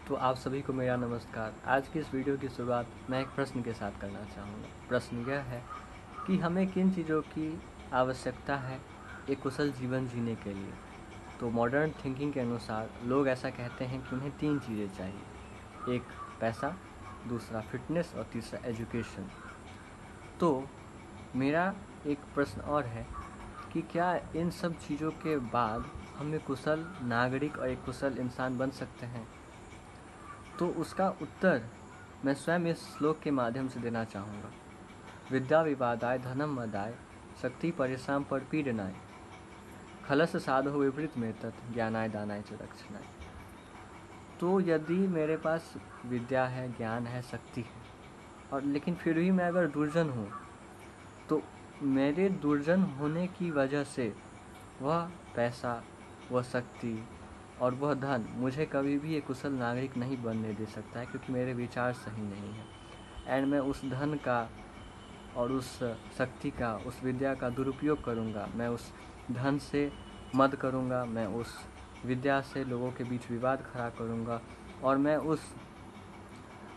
तो आप सभी को मेरा नमस्कार। आज की इस वीडियो की शुरुआत मैं एक प्रश्न के साथ करना चाहूँगा। प्रश्न यह है कि हमें किन चीज़ों की आवश्यकता है एक कुशल जीवन जीने के लिए। तो मॉडर्न थिंकिंग के अनुसार लोग ऐसा कहते हैं कि उन्हें 3 चीज़ें चाहिए, एक पैसा, दूसरा फिटनेस और तीसरा एजुकेशन। तो मेरा एक प्रश्न और है कि क्या इन सब चीज़ों के बाद हम एक कुशल नागरिक और एक कुशल इंसान बन सकते हैं? तो उसका उत्तर मैं स्वयं इस श्लोक के माध्यम से देना चाहूँगा। विद्या विवादाय धनम मदाय शक्ति परिश्रम पर पीडनाय खलस साधो विपरीत में तत् ज्ञानाय दानाय च दक्षिणाय। तो यदि मेरे पास विद्या है, ज्ञान है, शक्ति है और लेकिन फिर भी मैं अगर दुर्जन हूँ, तो मेरे दुर्जन होने की वजह से वह पैसा, वह शक्ति और वह धन मुझे कभी भी एक कुशल नागरिक नहीं बनने दे सकता है, क्योंकि मेरे विचार सही नहीं हैं। एंड मैं उस धन का और उस शक्ति का, उस विद्या का दुरुपयोग करूँगा। मैं उस धन से मद करूँगा, मैं उस विद्या से लोगों के बीच विवाद खड़ा करूँगा और मैं उस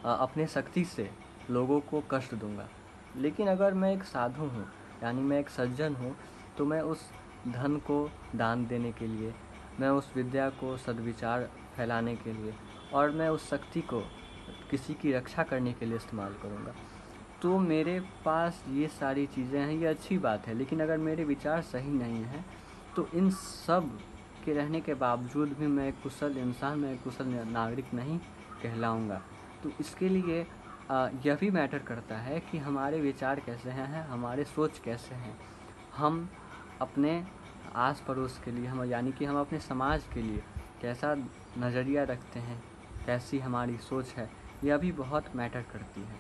अपने शक्ति से लोगों को कष्ट दूँगा। लेकिन अगर मैं एक साधु हूँ, यानी मैं एक सज्जन हूँ, तो मैं उस धन को दान देने के लिए, मैं उस विद्या को सद्विचार फैलाने के लिए और मैं उस शक्ति को किसी की रक्षा करने के लिए इस्तेमाल करूँगा। तो मेरे पास ये सारी चीज़ें हैं, ये अच्छी बात है, लेकिन अगर मेरे विचार सही नहीं हैं तो इन सब के रहने के बावजूद भी मैं एक कुशल इंसान, मैं एक कुशल नागरिक नहीं कहलाऊँगा। तो इसके लिए यह भी मैटर करता है कि हमारे विचार कैसे हैं, हमारे सोच कैसे हैं। हम अपने आस पड़ोस के लिए, हम यानी कि हम अपने समाज के लिए कैसा नज़रिया रखते हैं, कैसी हमारी सोच है, यह भी बहुत मैटर करती है।